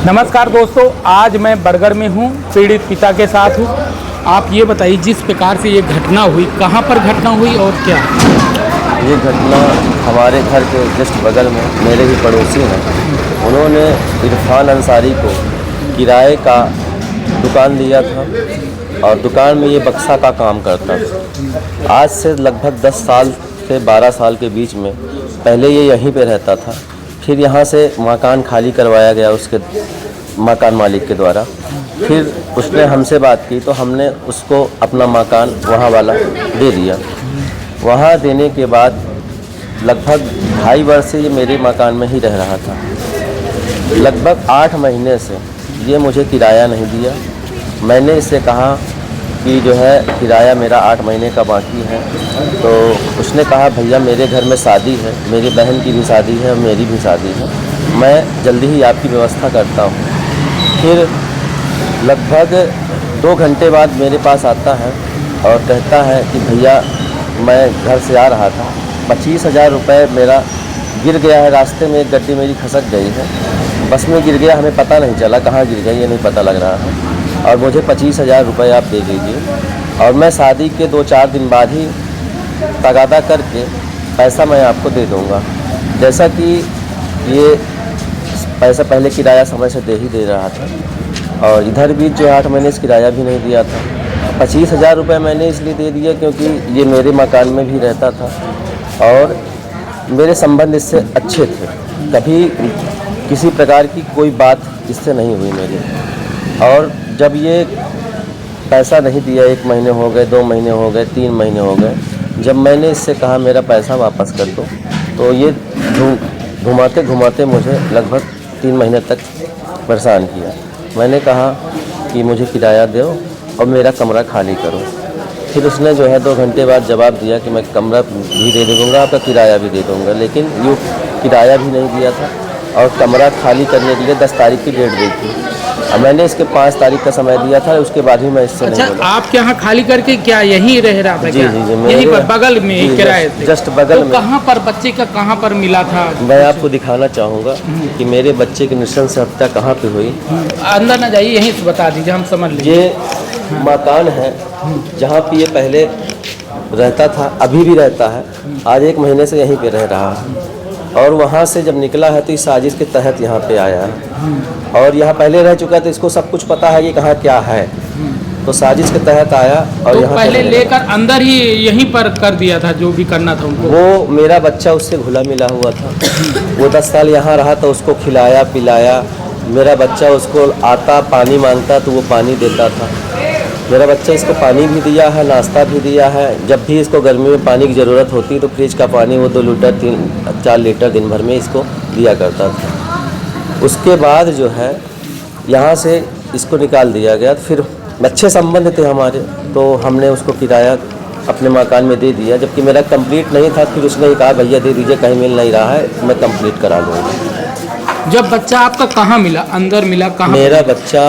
नमस्कार दोस्तों, आज मैं बरगढ़ में हूँ, पीड़ित पिता के साथ हूँ। आप ये बताइए, जिस प्रकार से ये घटना हुई, कहाँ पर घटना हुई और क्या? ये घटना हमारे घर के जस्ट बगल में मेरे ही पड़ोसी हैं। उन्होंने इरफान अंसारी को किराए का दुकान दिया था और दुकान में ये बक्सा का काम करता था। आज से लगभग 10 साल से 12 साल के बीच में पहले ये यहीं पे रहता था। फिर यहाँ से मकान खाली करवाया गया उसके मकान मालिक के द्वारा। फिर उसने हमसे बात की तो हमने उसको अपना मकान वहाँ वाला दे दिया। वहाँ देने के बाद लगभग 2.5 वर्ष से ये मेरे मकान में ही रह रहा था। लगभग 8 महीने से ये मुझे किराया नहीं दिया। मैंने इससे कहा कि जो है किराया मेरा 8 महीने का बाकी है। तो उसने कहा भैया मेरे घर में शादी है, मेरी बहन की भी शादी है और मेरी भी शादी है, मैं जल्दी ही आपकी व्यवस्था करता हूँ। फिर लगभग 2 घंटे बाद मेरे पास आता है और कहता है कि भैया मैं घर से आ रहा था, 25,000 रुपये मेरा गिर गया है रास्ते में, एक गड्डी मेरी खसक गई है, बस में गिर गया, हमें पता नहीं चला कहाँ गिर गई, ये नहीं पता लग रहा है और मुझे 25,000 रुपये आप दे दीजिए और मैं शादी के 2-4 दिन बाद ही तगादा करके पैसा मैं आपको दे दूँगा। जैसा कि ये पैसा पहले किराया समय से दे रहा था और इधर भी जो 8 महीने से किराया भी नहीं दिया था। 25,000 रुपये मैंने इसलिए दे दिया क्योंकि ये मेरे मकान में भी रहता था और मेरे संबंध इससे अच्छे थे। कभी किसी प्रकार की कोई बात इससे नहीं हुई मेरी। और जब ये पैसा नहीं दिया, 1 महीने हो गए, 2 महीने हो गए, 3 महीने हो गए, जब मैंने इससे कहा मेरा पैसा वापस कर दो तो ये घुमाते घुमाते मुझे लगभग 3 महीने तक परेशान किया। मैंने कहा कि मुझे किराया दो और मेरा कमरा खाली करो। फिर उसने जो है 2 घंटे बाद जवाब दिया कि मैं कमरा भी दे दूँगा, आपका किराया भी दे दूँगा, लेकिन ये किराया भी नहीं दिया था और कमरा खाली करने के लिए 10 तारीख की डेट दी थी और मैंने इसके 5 तारीख का समय दिया था, उसके बाद ही मैं इससे नहीं बोला। आपके यहाँ खाली करके क्या यहीं रह रहा था? जी क्या? जी जी, यहीं पर बगल में ही किराए से? जस्ट बगल में। कहाँ पर बच्चे का कहाँ पर मिला था? मैं आपको दिखाना चाहूँगा कि मेरे बच्चे की नृशंस हत्या कहाँ पे हुई। अंदर ना जाइए, यहीं से बता दीजिए, हम समझ लीजिए। ये मकान है जहाँ पे ये पहले रहता था, अभी भी रहता है, आज 1 महीने से यहीं पे रह रहा है और वहाँ से जब निकला है तो इस साजिश के तहत यहाँ पे आया है और यहाँ पहले रह चुका है तो इसको सब कुछ पता है कि कहाँ क्या है, तो साजिश के तहत आया और तो यहाँ पहले लेकर अंदर ही यहीं पर कर दिया था जो भी करना था उनको? वो मेरा बच्चा उससे घुला मिला हुआ था। वो 10 साल यहाँ रहा तो उसको खिलाया पिलाया। मेरा बच्चा उसको आता पानी मांगता तो वो पानी देता था। मेरा बच्चा इसको पानी भी दिया है, नाश्ता भी दिया है। जब भी इसको गर्मी में पानी की ज़रूरत होती तो फ्रिज का पानी वो 2 लीटर 3-4 लीटर दिन भर में इसको दिया करता था। उसके बाद जो है यहाँ से इसको निकाल दिया गया। फिर अच्छे संबंध थे हमारे तो हमने उसको किराया अपने मकान में दे दिया, जबकि मेरा कंप्लीट नहीं था। फिर उसने ही कहा भैया दे दीजिए, कहीं मिल नहीं रहा है, मैं कंप्लीट करा लूँगा। जब बच्चा आपका कहाँ मिला? अंदर मिला? कहाँ? मेरा बच्चा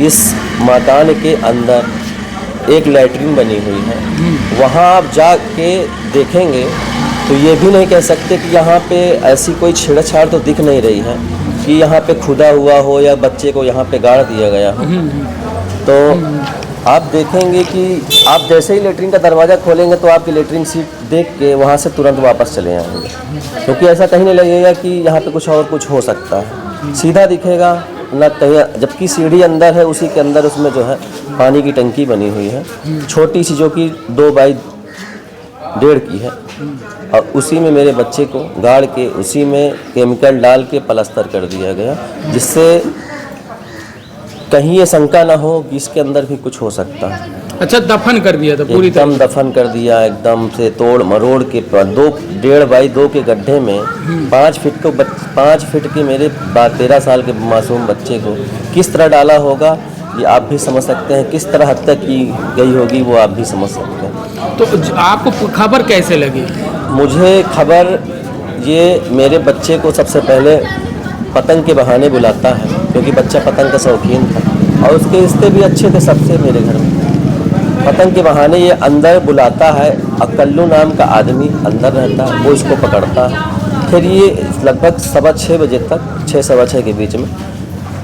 इस मकान के अंदर एक लैट्रिन बनी हुई है, वहाँ आप जाके देखेंगे तो ये भी नहीं कह सकते कि यहाँ पे ऐसी कोई छेड़छाड़ तो दिख नहीं रही है कि यहाँ पे खुदा हुआ हो या बच्चे को यहाँ पे गाड़ दिया गया हो। तो आप देखेंगे कि आप जैसे ही लेटरिन का दरवाज़ा खोलेंगे तो आपकी लेटरिन सीट देख के वहाँ से तुरंत वापस चले आएंगे, क्योंकि ऐसा कहीं नहीं लगेगा कि यहाँ पे कुछ और कुछ हो सकता है। सीधा दिखेगा ना कहीं, जबकि सीढ़ी अंदर है, उसी के अंदर उसमें जो है पानी की टंकी बनी हुई है छोटी सी, जो कि 2 बाई 1.5 की है और उसी में मेरे बच्चे को गाड़ के उसी में केमिकल डाल के प्लास्टर कर दिया गया, जिससे कहीं ये शंका ना हो कि इसके अंदर भी कुछ हो सकता है। अच्छा, दफन कर दिया था पूरी एकदम दफन कर दिया, एकदम से तोड़ मरोड़ के 1.5 बाई 2 के गड्ढे में 5 फीट के मेरे 13 साल के मासूम बच्चे को किस तरह डाला होगा ये आप भी समझ सकते हैं। किस तरह हत्या की गई होगी वो आप भी समझ सकते हैं। तो आपको खबर कैसे लगी? मुझे खबर ये मेरे बच्चे को सबसे पहले पतंग के बहाने बुलाता है, क्योंकि बच्चा पतंग का शौकीन था और उसके रिश्ते भी अच्छे थे सबसे मेरे घर में। पतंग के बहाने ये अंदर बुलाता है, अकल्लू नाम का आदमी अंदर रहता है, वो इसको पकड़ता है। फिर ये लगभग 6:15 बजे तक, 6 सवा 6 के बीच में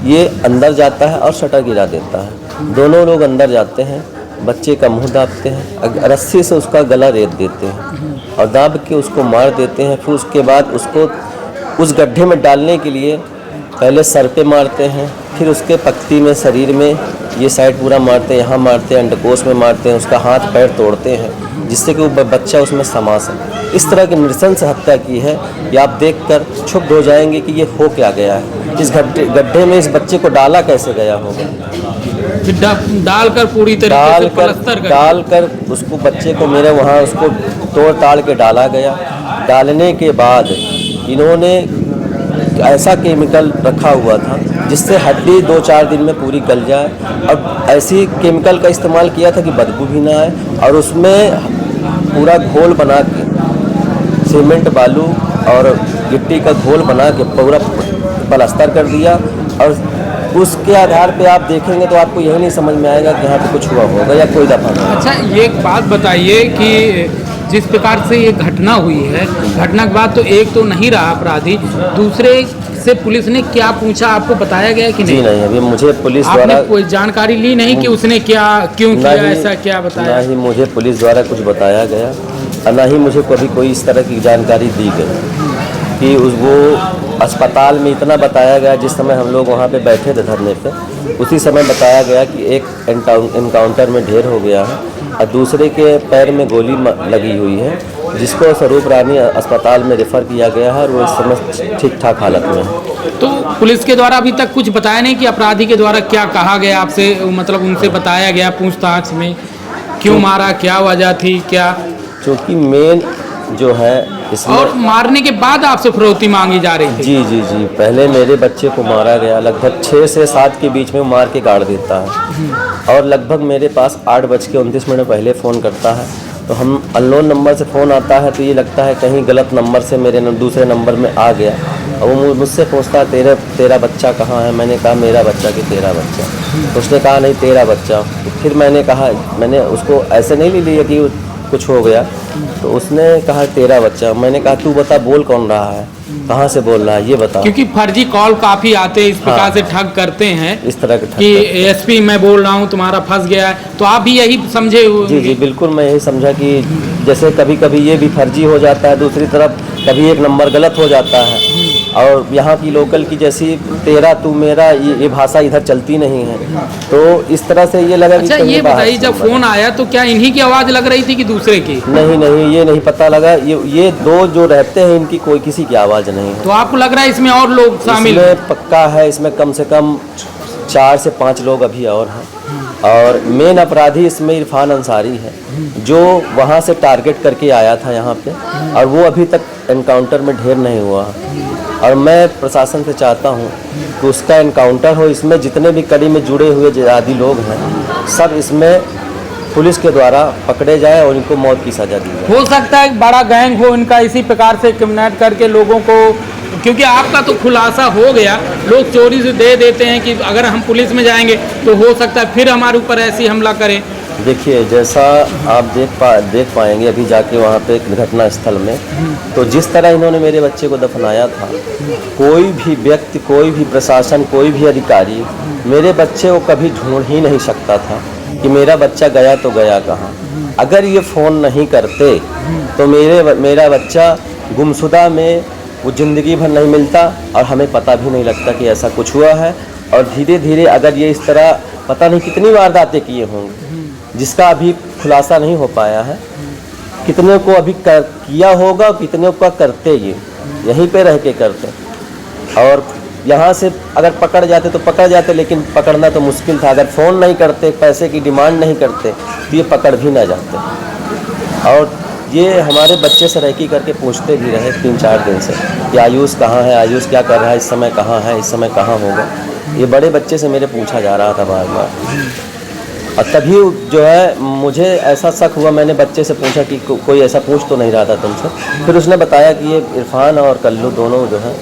ये अंदर जाता है और शटर गिरा देता है। दोनों लोग अंदर जाते हैं, बच्चे का मुंह दाबते हैं, रस्सी से उसका गला रेत देते हैं और दाब के उसको मार देते हैं। फिर उसके बाद उसको उस गड्ढे में डालने के लिए पहले सर पे मारते हैं, फिर उसके पत्ती में, शरीर में, ये साइड पूरा मारते हैं, यहाँ मारते हैं, अंडकोश में मारते हैं, उसका हाथ पैर तोड़ते हैं जिससे कि वो बच्चा उसमें समा सके। इस तरह की नृशंस हत्या की है कि आप देखकर क्षुब्ध हो जाएंगे कि ये हो क्या गया है। इस गड्ढे में इस बच्चे को डाला कैसे गया होगा? डालकर पूरी तरीके से प्लास्टर कर डालकर उसको, बच्चे को मेरे वहाँ उसको तोड़ ताड़ के डाला गया। डालने के बाद इन्होंने ऐसा केमिकल रखा हुआ था जिससे हड्डी 2-4 दिन में पूरी गल जाए, और ऐसी केमिकल का इस्तेमाल किया था कि बदबू भी ना आए, और उसमें पूरा घोल बना के, सीमेंट बालू और गिट्टी का घोल बना के पूरा प्लास्टर कर दिया। और उसके आधार पे आप देखेंगे तो आपको यही नहीं समझ में आएगा कि यहाँ पे कुछ हुआ होगा या कोई दफा नहीं। अच्छा, ये एक बात बताइए कि जिस प्रकार से ये घटना हुई है, घटना के बाद तो एक तो नहीं रहा अपराधी, दूसरे से पुलिस ने क्या पूछा, आपको बताया गया कि नहीं? जी नहीं, अभी मुझे पुलिस द्वारा आपने कोई जानकारी ली नहीं कि उसने क्या, क्यों किया, ऐसा क्या बताया? ना ही मुझे पुलिस द्वारा कुछ बताया गया और ना ही मुझे कभी कोई इस तरह की जानकारी दी गई कि वो अस्पताल में इतना बताया गया। जिस समय हम लोग वहाँ पे बैठे थे धरने पे, उसी समय बताया गया कि एक एनकाउंटर में ढेर हो गया है और दूसरे के पैर में गोली लगी हुई है, जिसको स्वरूप रानी अस्पताल में रेफ़र किया गया है और वो इस समय ठीक ठाक हालत में है। तो पुलिस के द्वारा अभी तक कुछ बताया नहीं कि अपराधी के द्वारा क्या कहा गया आपसे, मतलब उनसे बताया गया पूछताछ में क्यों मारा, क्या वजह थी, क्या? क्योंकि मेन जो है इसमें, और मारने के बाद आपसे फिरौती मांगी जा रही थी? जी, पहले मेरे बच्चे को मारा गया, लगभग 6 से 7 के बीच में मार के गाड़ देता है और लगभग मेरे पास 8:29 पहले फ़ोन करता है। तो हम अननोन नंबर से फ़ोन आता है तो ये लगता है कहीं गलत नंबर से मेरे दूसरे नंबर में आ गया, और वो मुझसे पूछता है तेरा बच्चा कहाँ है? मैंने कहा मेरा बच्चा कि तेरा बच्चा? तो उसने कहा नहीं तेरा बच्चा। तो फिर मैंने कहा, मैंने उसको ऐसे नहीं ले लिया कि कुछ हो गया, तो उसने कहा तेरा बच्चा। मैंने कहा तू बता बोल कौन रहा है, कहाँ से बोल रहा है ये बता। क्योंकि फर्जी कॉल काफ़ी आते हैं इस प्रकार से ठग करते हैं, इस तरह के कि एसपी मैं बोल रहा हूँ तुम्हारा फंस गया है, तो आप भी यही समझे? जी बिल्कुल, मैं यही समझा कि जैसे कभी कभी ये भी फर्जी हो जाता है, दूसरी तरफ कभी एक नंबर गलत हो जाता है, और यहाँ की लोकल की जैसी तेरा तू मेरा ये भाषा इधर चलती नहीं है, तो इस तरह से ये लगा। अच्छा, ये बताइए जब फ़ोन आया तो क्या इन्हीं की आवाज़ लग रही थी कि दूसरे की? नहीं, ये नहीं पता लगा। ये दो जो रहते हैं इनकी कोई किसी की आवाज़ नहीं है। तो आपको लग रहा है इसमें और लोग शामिल? इसमें पक्का है, इसमें कम से कम 4 से 5 लोग अभी और हैं, और मेन अपराधी इसमें इरफान अंसारी है जो वहाँ से टारगेट करके आया था यहाँ पे, और वो अभी तक एनकाउंटर में ढेर नहीं हुआ। और मैं प्रशासन से चाहता हूँ कि उसका एनकाउंटर हो। इसमें जितने भी कड़ी में जुड़े हुए जिहादी लोग हैं सब इसमें पुलिस के द्वारा पकड़े जाए और इनको मौत की सज़ा दी जाए। हो सकता है बड़ा गैंग हो इनका, इसी प्रकार से किडनैप करके लोगों को, क्योंकि आपका तो खुलासा हो गया, लोग चोरी से दे देते हैं कि अगर हम पुलिस में जाएंगे तो हो सकता है फिर हमारे ऊपर ऐसी हमला करें। देखिए, जैसा आप देख पाएंगे अभी जाके वहाँ पे घटना स्थल में, तो जिस तरह इन्होंने मेरे बच्चे को दफनाया था, कोई भी व्यक्ति, कोई भी प्रशासन, कोई भी अधिकारी मेरे बच्चे को कभी ढूंढ ही नहीं सकता था कि मेरा बच्चा गया तो गया कहाँ। अगर ये फ़ोन नहीं करते तो मेरा बच्चा गुमशुदा में वो ज़िंदगी भर नहीं मिलता और हमें पता भी नहीं लगता कि ऐसा कुछ हुआ है। और धीरे धीरे अगर ये इस तरह पता नहीं कितनी वारदातें किए होंगे जिसका अभी खुलासा नहीं हो पाया है, कितने को अभी किया होगा, कितने को करते ये यहीं पे रह के करते, और यहाँ से अगर पकड़ जाते तो पकड़ जाते, लेकिन पकड़ना तो मुश्किल था। अगर फ़ोन नहीं करते, पैसे की डिमांड नहीं करते तो ये पकड़ भी ना जाते। और ये हमारे बच्चे से रैकी करके पूछते भी रहे 3-4 दिन से कि आयुष कहाँ है, आयुष क्या कर रहा है, इस समय कहाँ है, इस समय कहाँ होगा। ये बड़े बच्चे से मेरे पूछा जा रहा था बार बार, और तभी जो है मुझे ऐसा शक हुआ। मैंने बच्चे से पूछा कि कोई ऐसा पूछ तो नहीं रहा था तुमसे? फिर उसने बताया कि ये इरफान और कल्लू दोनों जो है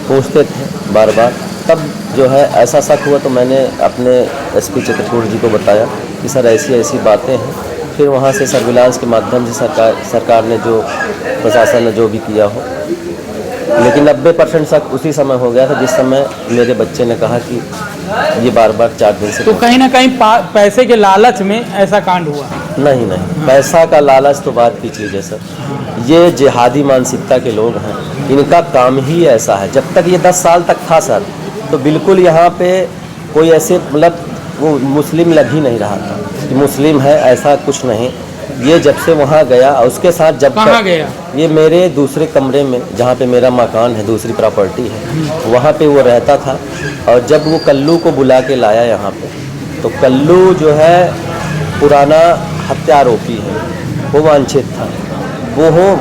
पूछते थे बार बार। तब जो है ऐसा शक हुआ तो मैंने अपने एसपी चित्रकूट जी को बताया कि सर ऐसी ऐसी बातें हैं। फिर वहाँ से सर्विलांस के माध्यम से सरकार ने जो, प्रशासन ने जो भी किया हो, लेकिन 90% शक उसी समय हो गया था जिस समय मेरे बच्चे ने कहा कि ये बार बार 4 दिन से। तो कहीं ना कहीं पैसे के लालच में ऐसा कांड हुआ? नहीं, पैसा का लालच तो बात की चीज़ है सर। ये जिहादी मानसिकता के लोग हैं, इनका काम ही ऐसा है। जब तक ये 10 साल तक था सर, तो बिल्कुल यहाँ पे कोई ऐसे मतलब वो मुस्लिम लग ही नहीं रहा था कि मुस्लिम है, ऐसा कुछ नहीं। ये जब से वहाँ गया और उसके साथ जब कहाँ गया? ये मेरे दूसरे कमरे में, जहाँ पे मेरा मकान है, दूसरी प्रॉपर्टी है, वहाँ पे वो रहता था। और जब वो कल्लू को बुला के लाया यहाँ पे, तो कल्लू जो है पुराना हत्या आरोपी है, वो वांछित था।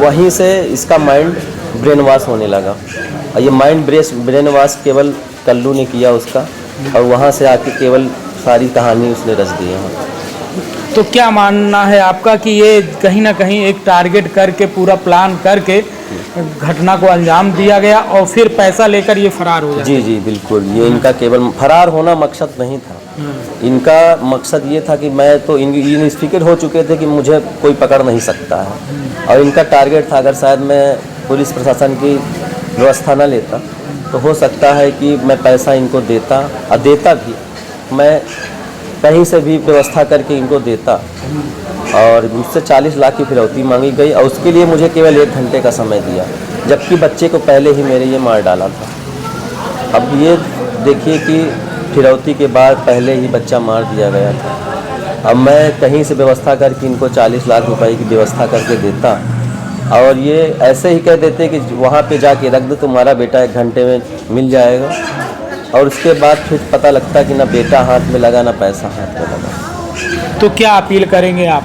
वहीं से इसका माइंड ब्रेन वॉश होने लगा और ये माइंड ब्रेन वॉश केवल कल्लू ने किया उसका, और वहाँ से आके केवल सारी कहानी उसने रच दी है। तो क्या मानना है आपका कि ये कहीं ना कहीं एक टारगेट करके पूरा प्लान करके घटना को अंजाम दिया गया और फिर पैसा लेकर ये फरार हो जाए? जी बिल्कुल, ये इनका केवल फरार होना मकसद नहीं था। इनका मकसद ये था कि मैं तो इन फिक्र हो चुके थे कि मुझे कोई पकड़ नहीं सकता है, और इनका टारगेट था अगर शायद मैं पुलिस प्रशासन की व्यवस्था न लेता तो हो सकता है कि मैं पैसा इनको देता, और देता भी, मैं कहीं से भी व्यवस्था करके इनको देता, और मुझसे 40 लाख की फिरौती मांगी गई और उसके लिए मुझे केवल 1 घंटे का समय दिया, जबकि बच्चे को पहले ही मेरे ये मार डाला था। अब ये देखिए कि फिरौती के बाद पहले ही बच्चा मार दिया गया था। अब मैं कहीं से व्यवस्था करके इनको 40 लाख रुपए की व्यवस्था करके देता, और ये ऐसे ही कह देते कि वहाँ पे जाके रख दो, तुम्हारा बेटा 1 घंटे में मिल जाएगा, और उसके बाद फिर पता लगता कि ना बेटा हाथ में लगा ना पैसा हाथ में लगा। तो क्या अपील करेंगे आप?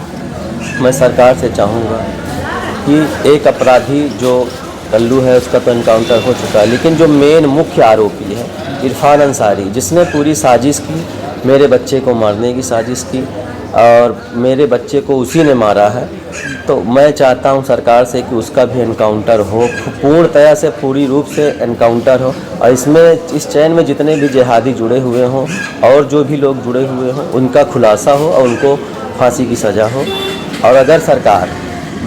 मैं सरकार से चाहूँगा कि एक अपराधी जो कल्लू है उसका तो एनकाउंटर हो चुका है, लेकिन जो मेन मुख्य आरोपी है इरफान अंसारी, जिसने पूरी साजिश की, मेरे बच्चे को मारने की साजिश की और मेरे बच्चे को उसी ने मारा है, तो मैं चाहता हूं सरकार से कि उसका भी एनकाउंटर हो, पूर्णतया से पूरी रूप से एनकाउंटर हो, और इसमें इस चैन में जितने भी जिहादी जुड़े हुए हों और जो भी लोग जुड़े हुए हों उनका खुलासा हो और उनको फांसी की सज़ा हो। और अगर सरकार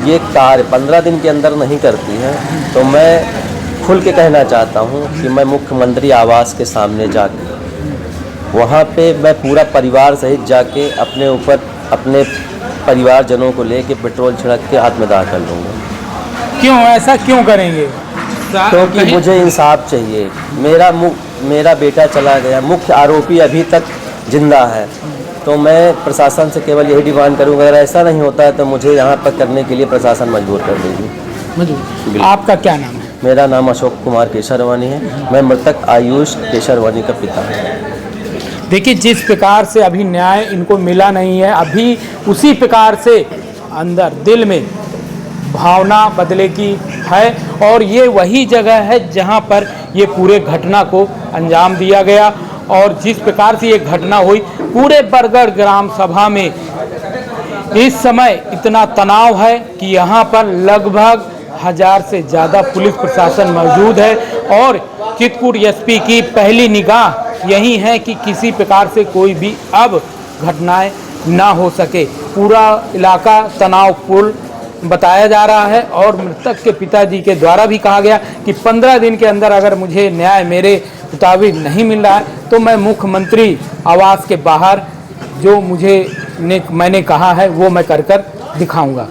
ये कार्य 15 दिन के अंदर नहीं करती है तो मैं खुल के कहना चाहता हूँ कि मैं मुख्यमंत्री आवास के सामने जाके वहाँ पे मैं पूरा परिवार सहित जाके अपने ऊपर अपने परिवारजनों को लेके पेट्रोल छिड़क के आत्मदाह कर लूँगा। क्यों ऐसा क्यों करेंगे? क्योंकि मुझे इंसाफ चाहिए। मेरा बेटा चला गया, मुख्य आरोपी अभी तक जिंदा है, तो मैं प्रशासन से केवल यही डिमांड करूँगा, अगर ऐसा नहीं होता है तो मुझे यहाँ पर करने के लिए प्रशासन मजबूर कर देगी। आपका क्या नाम है? मेरा नाम अशोक कुमार केशरवानी है, मैं मृतक आयुष केशरवानी का पिता हूँ। देखिए, जिस प्रकार से अभी न्याय इनको मिला नहीं है, अभी उसी प्रकार से अंदर दिल में भावना बदले की है, और ये वही जगह है जहां पर ये पूरे घटना को अंजाम दिया गया। और जिस प्रकार से ये घटना हुई, पूरे बरगढ़ ग्राम सभा में इस समय इतना तनाव है कि यहाँ पर लगभग 1000 से ज़्यादा पुलिस प्रशासन मौजूद है, और चित्रकूट एसपी की पहली निगाह यही है कि किसी प्रकार से कोई भी अब घटनाएं ना हो सके। पूरा इलाका तनावपूर्ण बताया जा रहा है, और मृतक के पिताजी के द्वारा भी कहा गया कि 15 दिन के अंदर अगर मुझे न्याय मेरे मुताबिक नहीं मिल रहा है तो मैं मुख्यमंत्री आवास के बाहर जो मैंने कहा है वो मैं कर दिखाऊंगा।